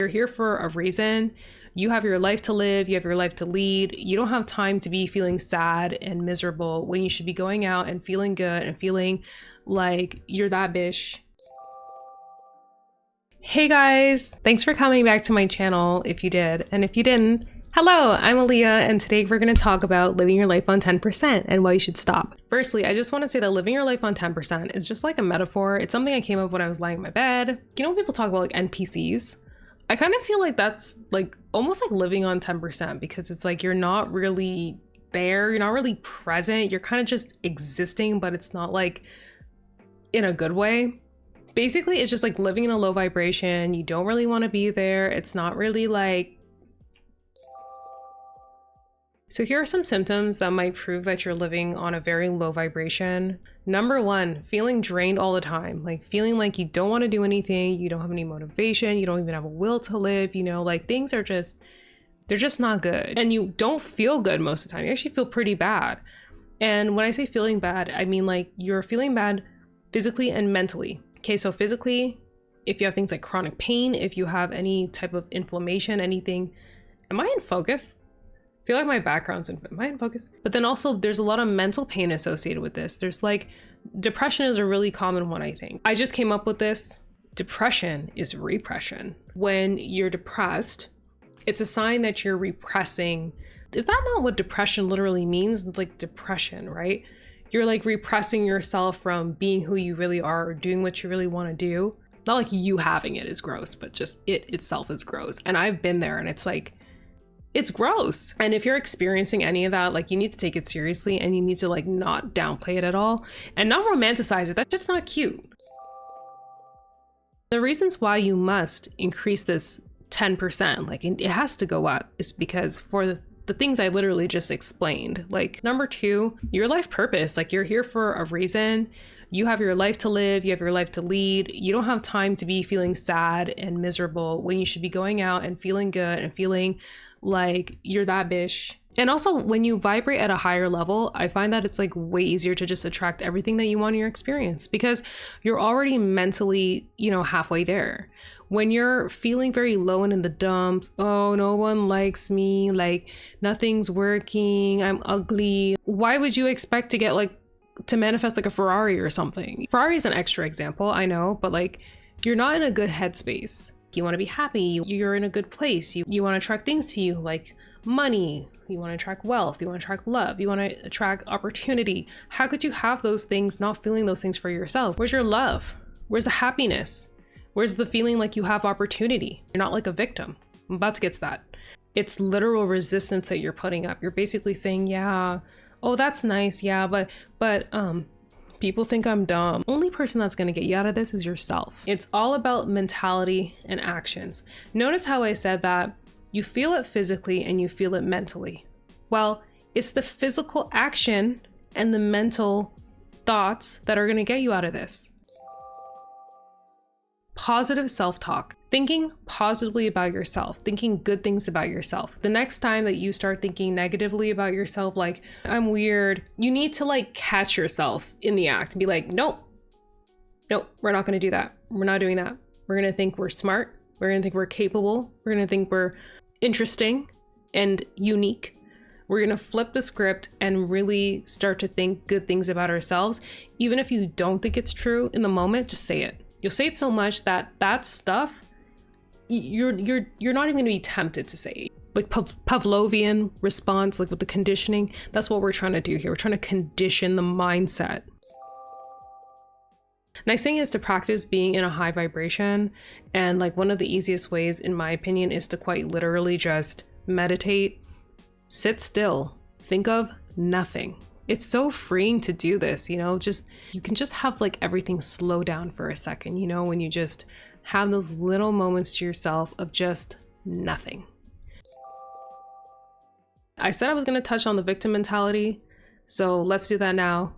You're here for a reason. You have your life to live. You have your life to lead. You don't have time to be feeling sad and miserable when you should be going out and feeling good and feeling like you're that bitch. Hey guys, thanks for coming back to my channel if you did. And if you didn't, hello, I'm Aaliyah, and today we're going to talk about living your life on 10% and why you should stop. Firstly, I just want to say that living your life on 10% is just like a metaphor. It's something I came up when I was lying in my bed. You know when people talk about like NPCs? I kind of feel like that's like almost like living on 10% because it's like you're not really there, you're not really present, you're kind of just existing, but it's not like in a good way. Basically, it's just like living in a low vibration. You don't really want to be there. It's not really like... So here are some symptoms that might prove that you're living on a very low vibration. Number one, feeling drained all the time, like feeling like you don't want to do anything, you don't have any motivation, you don't even have a will to live, you know, like things are just, they're just not good. And you don't feel good most of the time. You actually feel pretty bad. And when I say feeling bad, I mean like you're feeling bad physically and mentally. Okay, so physically, if you have things like chronic pain, if you have any type of inflammation, anything, am I in focus? I feel like my background's am I in focus? But then also there's a lot of mental pain associated with this. There's like, depression is a really common one, I think. I just came up with this. Depression is repression. When you're depressed, it's a sign that you're repressing. Is that not what depression literally means? It's like depression, right? You're like repressing yourself from being who you really are or doing what you really want to do. Not like you having it is gross, but just it itself is gross. And I've been there and it's like, it's gross. And if you're experiencing any of that, like you need to take it seriously and you need to like not downplay it at all and not romanticize it. That shit's not cute. The reasons why you must increase this 10%, like it has to go up, is because for the things I literally just explained. Like number two, your life purpose, like you're here for a reason. You have your life to live, you have your life to lead. You don't have time to be feeling sad and miserable when you should be going out and feeling good and feeling like you're that bitch. And also when you vibrate at a higher level, I find that it's like way easier to just attract everything that you want in your experience because you're already mentally, you know, halfway there. When you're feeling very low and in the dumps, oh, no one likes me, like nothing's working, I'm ugly. Why would you expect to get like to manifest like a Ferrari or something? Ferrari is an extra example, I know, but like you're not in a good headspace. You want to be happy, you're in a good place, you want to attract things to you like money, you want to attract wealth, you want to attract love, you want to attract opportunity. How could you have those things not feeling those things for yourself? Where's your love? Where's the happiness? Where's the feeling like you have opportunity? You're not like a victim. I'm about to get to that. It's literal resistance that you're putting up. You're basically saying, yeah, oh, that's nice, yeah, but people think I'm dumb. Only person that's gonna get you out of this is yourself. It's all about mentality and actions. Notice how I said that you feel it physically and you feel it mentally. Well, it's the physical action and the mental thoughts that are gonna get you out of this. Positive self-talk, thinking positively about yourself, thinking good things about yourself. The next time that you start thinking negatively about yourself, like I'm weird, you need to like catch yourself in the act and be like, nope, we're not going to do that. We're not doing that. We're going to think we're smart. We're going to think we're capable. We're going to think we're interesting and unique. We're going to flip the script and really start to think good things about ourselves. Even if you don't think it's true in the moment, just say it. You'll say it so much that that stuff, you're not even gonna be tempted to say it. Like Pavlovian response, like with the conditioning, that's what we're trying to do here. We're trying to condition the mindset. Nice thing is to practice being in a high vibration. And like one of the easiest ways, in my opinion, is to quite literally just meditate, sit still, think of nothing. It's so freeing to do this, you know, you can just have like everything slow down for a second, you know, when you just have those little moments to yourself of just nothing. I said I was going to touch on the victim mentality, so let's do that now.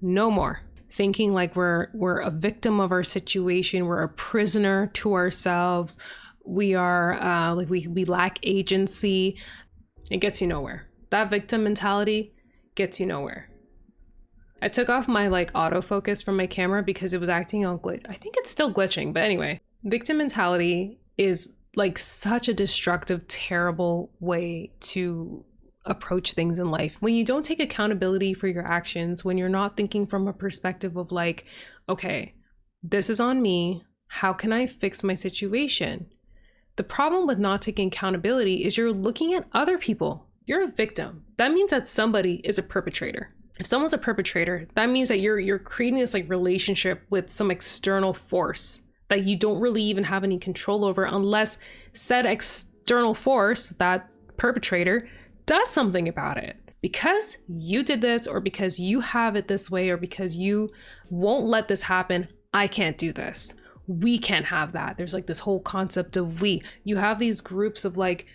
No more thinking like we're a victim of our situation, we're a prisoner to ourselves, we are like we lack agency. It gets you nowhere. That victim mentality gets you nowhere. I took off my like autofocus from my camera because it was acting all glitch. I think it's still glitching, but anyway, victim mentality is like such a destructive, terrible way to approach things in life. When you don't take accountability for your actions, when you're not thinking from a perspective of like, okay, this is on me, how can I fix my situation? The problem with not taking accountability is you're looking at other people. You're a victim. That means that somebody is a perpetrator. If someone's a perpetrator, that means that you're creating this like relationship with some external force that you don't really even have any control over, unless said external force, that perpetrator, does something about it. Because you did this, or because you have it this way, or because you won't let this happen, I can't do this. We can't have that. There's like this whole concept of we. You have these groups of like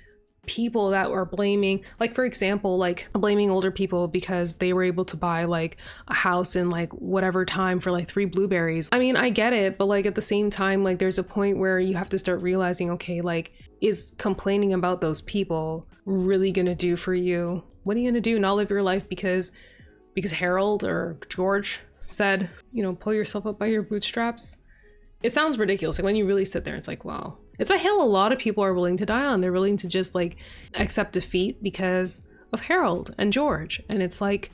people that are blaming, like for example, like blaming older people because they were able to buy like a house in like whatever time for like 3 blueberries. I mean, I get it, but like at the same time, like there's a point where you have to start realizing, okay, like is complaining about those people really gonna do for you? What are you gonna do? Not live your life because Harold or George said, you know, pull yourself up by your bootstraps? It sounds ridiculous. Like when you really sit there, it's like, wow. It's a hill a lot of people are willing to die on. They're willing to just like accept defeat because of Harold and George. And it's like,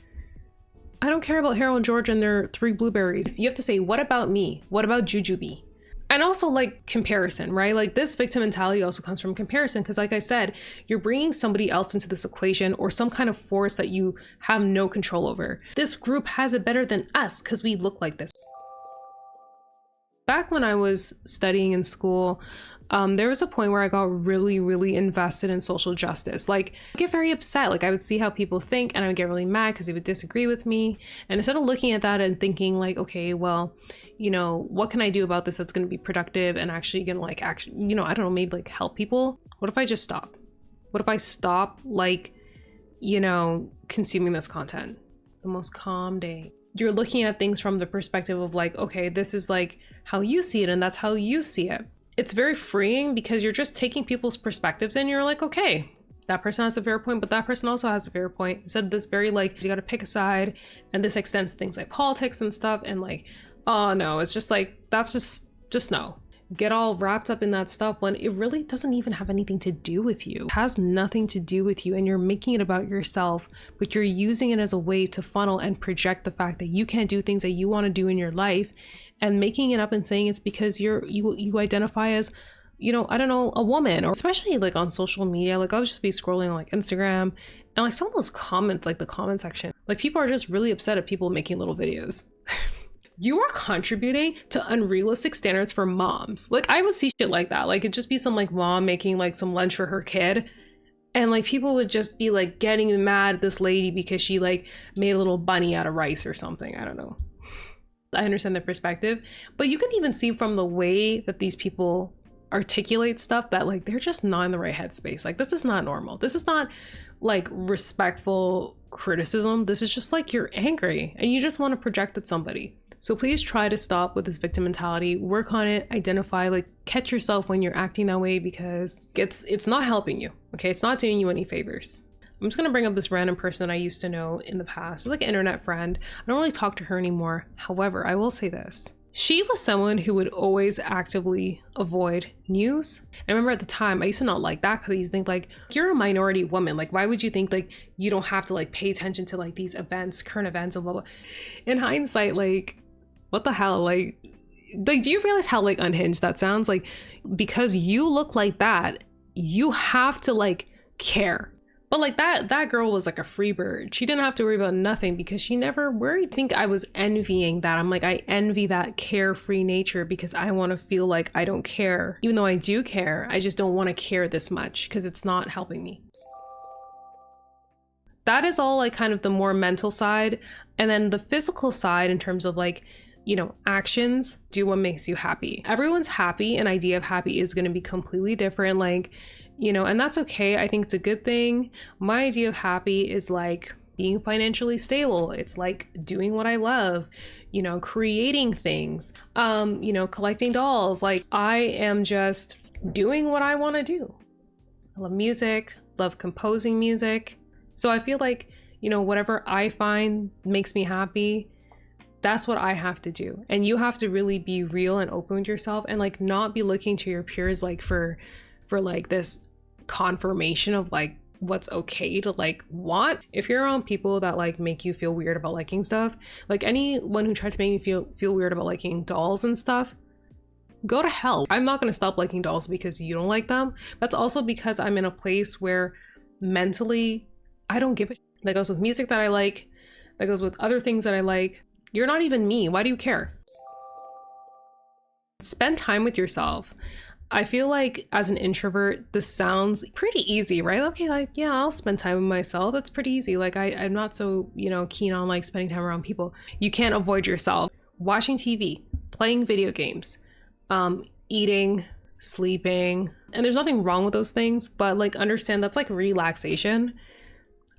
I don't care about Harold and George and their 3 blueberries. You have to say, what about me? What about Jujubee? And also like comparison, right? Like this victim mentality also comes from comparison because like I said, you're bringing somebody else into this equation or some kind of force that you have no control over. This group has it better than us because we look like this. Back when I was studying in school, there was a point where I got really, really invested in social justice. Like I get very upset. Like I would see how people think and I would get really mad because they would disagree with me. And instead of looking at that and thinking like, okay, well, you know, what can I do about this that's going to be productive and actually going to like, actually, you know, I don't know, maybe like help people. What if I just stop? What if I stop like, you know, consuming this content? The most calm day. You're looking at things from the perspective of like, okay, this is like how you see it and that's how you see it. It's very freeing because you're just taking people's perspectives and you're like, okay, that person has a fair point, but that person also has a fair point. Instead of this very like, you got to pick a side, and this extends to things like politics and stuff. And like, oh no, it's just like, that's just no. Get all wrapped up in that stuff when it really doesn't even have anything to do with you. It has nothing to do with you and you're making it about yourself, but you're using it as a way to funnel and project the fact that you can't do things that you want to do in your life and making it up and saying it's because you identify as, you know, I don't know, a woman. Or especially like on social media, like I'll just be scrolling on like Instagram and like some of those comments, like the comment section, like people are just really upset at people making little videos. You are contributing to unrealistic standards for moms. Like I would see shit like that. Like it'd just be some like mom making like some lunch for her kid. And like people would just be like getting mad at this lady because she like made a little bunny out of rice or something. I don't know. I understand their perspective, but you can even see from the way that these people articulate stuff that like they're just not in the right headspace. Like this is not normal. This is not like respectful criticism. This is just like you're angry and you just want to project at somebody. So please try to stop with this victim mentality, work on it, identify, like catch yourself when you're acting that way because it's not helping you, okay? It's not doing you any favors. I'm just gonna bring up this random person that I used to know in the past. It's like an internet friend. I don't really talk to her anymore. However, I will say this. She was someone who would always actively avoid news. I remember at the time, I used to not like that because I used to think like, you're a minority woman. Like, why would you think like you don't have to like pay attention to like these events, current events and blah, blah. In hindsight, like, what the hell? Like, do you realize how like unhinged that sounds? Like, because you look like that, you have to like care. But like that girl was like a free bird. She didn't have to worry about nothing because she never worried. I think I was envying that. I'm like, I envy that carefree nature because I want to feel like I don't care. Even though I do care, I just don't want to care this much because it's not helping me. That is all like kind of the more mental side. And then the physical side in terms of like, you know, actions, do what makes you happy. Everyone's happy and idea of happy is going to be completely different. Like, you know, and that's okay. I think it's a good thing. My idea of happy is like being financially stable. It's like doing what I love, you know, creating things, you know, collecting dolls. Like I am just doing what I want to do. I love music, love composing music. So I feel like, you know, whatever I find makes me happy, that's what I have to do. And you have to really be real and open with yourself and like not be looking to your peers like for for like this confirmation of like what's okay to like want. If you're around people that like make you feel weird about liking stuff, like anyone who tried to make me feel weird about liking dolls and stuff, go to hell. I'm not going to stop liking dolls because you don't like them. That's also because I'm in a place where mentally I don't give a shit. That goes with music that I like, that goes with other things that I like. You're not even me. Why do you care? Spend time with yourself. I feel like as an introvert, this sounds pretty easy, right? Okay, like, yeah, I'll spend time with myself. That's pretty easy. Like I'm not so, keen on like spending time around people. You can't avoid yourself. Watching TV, playing video games, eating, sleeping. And there's nothing wrong with those things, but like understand that's like relaxation.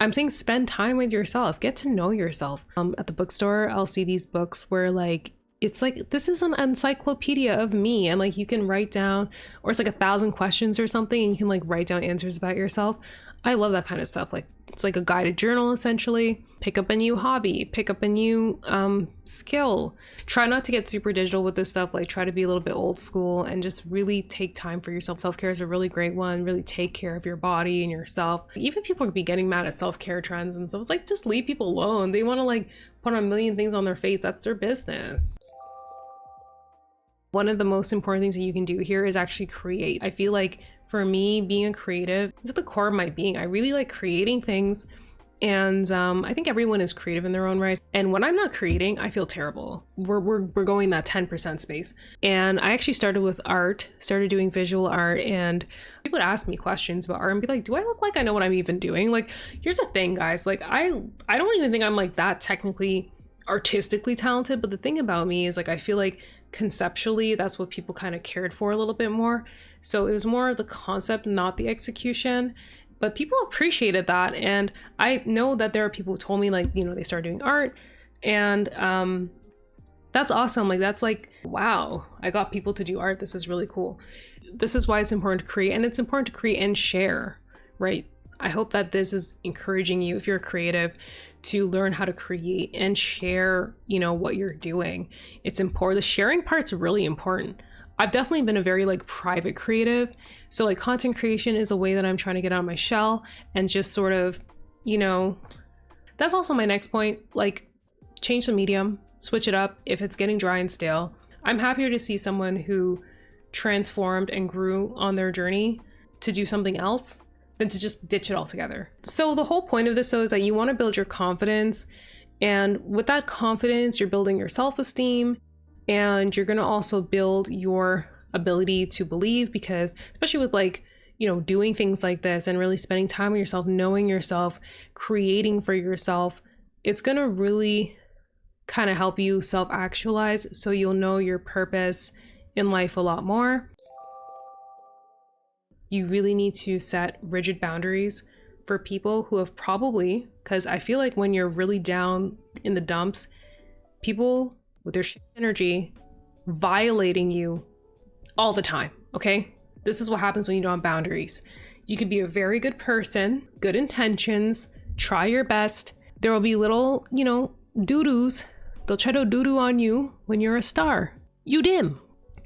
I'm saying spend time with yourself, get to know yourself. At the bookstore, I'll see these books where like, it's like, this is an encyclopedia of me, and like you can write down, or it's like 1,000 questions or something, and you can like write down answers about yourself. I love that kind of stuff. Like it's like a guided journal essentially. Pick up a new hobby, pick up a new skill. Try not to get super digital with this stuff. Like try to be a little bit old school and just really take time for yourself. Self-care is a really great one. Really take care of your body and yourself. Even people could be getting mad at self-care trends and stuff. It's like, just leave people alone. They want to like put on a million things on their face. That's their business. One of the most important things that you can do here is actually create. I feel like for me, being a creative is at the core of my being. I really like creating things. And I think everyone is creative in their own right. And when I'm not creating, I feel terrible. We're going that 10% space. And I actually started with art, started doing visual art, and people would ask me questions about art and be like, do I look like I know what I'm even doing? Like, here's the thing, guys. Like, I don't even think I'm like that technically artistically talented. But the thing about me is like, I feel like conceptually, that's what people kind of cared for a little bit more. So it was more the concept, not the execution. But people appreciated that. And I know that there are people who told me like, they started doing art, and that's awesome. Like, that's like, wow, I got people to do art. This is really cool. This is why it's important to create, and it's important to create and share, right? I hope that this is encouraging you, if you're a creative, to learn how to create and share, what you're doing. It's important. The sharing part's really important. I've definitely been a very like private creative. So like content creation is a way that I'm trying to get out of my shell and just sort of, that's also my next point. Like, change the medium, switch it up if it's getting dry and stale. I'm happier to see someone who transformed and grew on their journey to do something else than to just ditch it altogether. So the whole point of this though is that you want to build your confidence, and with that confidence, you're building your self-esteem. And you're going to also build your ability to believe, because especially with like, doing things like this and really spending time with yourself, knowing yourself, creating for yourself, it's going to really kind of help you self-actualize. So you'll know your purpose in life a lot more. You really need to set rigid boundaries for people who have probably, because I feel like when you're really down in the dumps, people with their energy violating you all the time, okay? This is what happens when you don't have boundaries. You could be a very good person, good intentions, try your best. There will be little, doo-doos. They'll try to doo-doo on you when you're a star. You dim.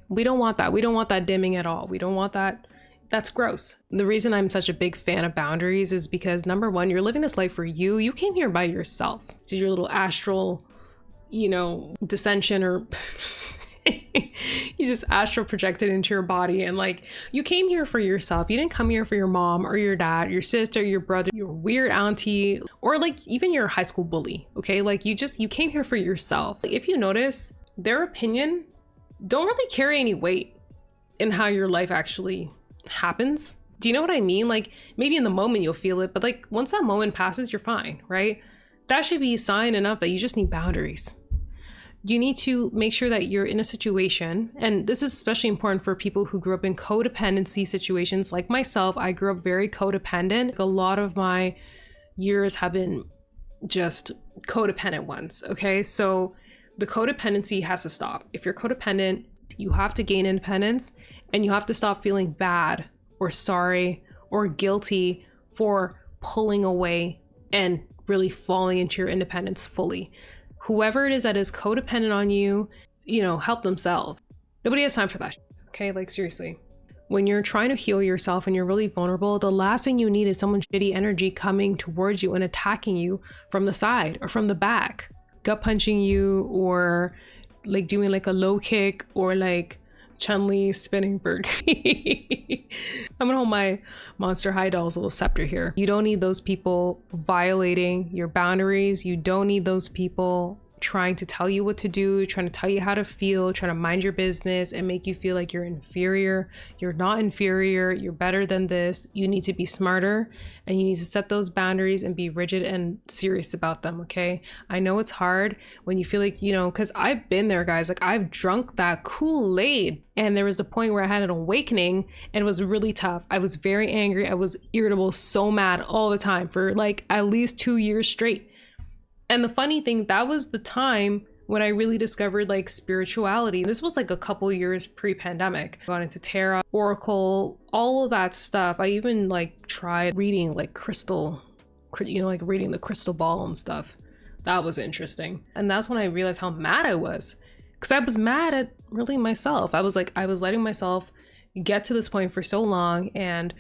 We don't want that. We don't want that dimming at all. We don't want that. That's gross. The reason I'm such a big fan of boundaries is because, number one, you're living this life for you. You came here by yourself. Did your little astral dissension, or you just astral projected into your body, and like, you came here for yourself. You didn't come here for your mom or your dad, your sister, your brother, your weird auntie, or like even your high school bully. Okay, like you came here for yourself. If you notice, their opinion don't really carry any weight in how your life actually happens. Do you know what I mean? Like, maybe in the moment you'll feel it, but like once that moment passes, you're fine, right? That should be a sign enough that you just need boundaries. You need to make sure that you're in a situation, and this is especially important for people who grew up in codependency situations like myself. I grew up very codependent. A lot of my years have been just codependent ones, okay? So the codependency has to stop. If you're codependent, you have to gain independence, and you have to stop feeling bad or sorry or guilty for pulling away and really falling into your independence fully. Whoever it is that is codependent on you, help themselves. Nobody has time for that. Okay, like seriously. when you're trying to heal yourself and you're really vulnerable, the last thing you need is someone's shitty energy coming towards you and attacking you from the side or from the back, gut punching you, or like doing like a low kick, or like Chun-Li spinning bird. I'm gonna hold my Monster High Doll's little scepter here. You don't need those people violating your boundaries. You don't need those people trying to tell you what to do, trying to tell you how to feel, trying to mind your business and make you feel like you're inferior. You're not inferior. You're better than this. You need to be smarter, and you need to set those boundaries and be rigid and serious about them. Okay. I know it's hard when you feel like, you know, because I've been there, guys. Like, I've drunk that Kool-Aid, and there was a point where I had an awakening, and it was really tough. I was very angry. I was irritable, so mad all the time for like at least 2 years straight. And the funny thing, that was the time when I really discovered like spirituality. This was like a couple years pre-pandemic. I got into tarot, oracle, all of that stuff. I even like tried reading like crystal, you know, like reading the crystal ball and stuff. That was interesting. And that's when I realized how mad I was, because I was mad at really myself. I was letting myself get to this point for so long. And,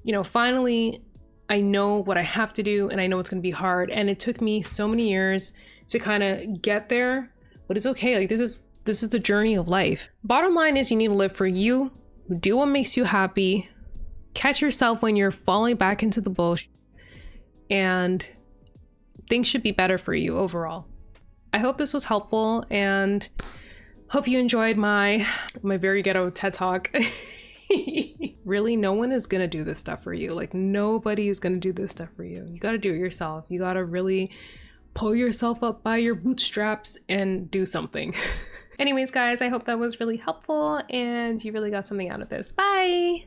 you know, finally, I know what I have to do, and I know it's going to be hard. And it took me so many years to kind of get there, but it's okay. Like, this is the journey of life. Bottom line is, you need to live for you, do what makes you happy, catch yourself when you're falling back into the bullshit, and things should be better for you overall. I hope this was helpful, and hope you enjoyed my very ghetto TED Talk. Really, no one is gonna do this stuff for you. Like, nobody is gonna do this stuff for you. You gotta do it yourself. You gotta really pull yourself up by your bootstraps and do something. Anyways, guys, I hope that was really helpful and you really got something out of this. Bye.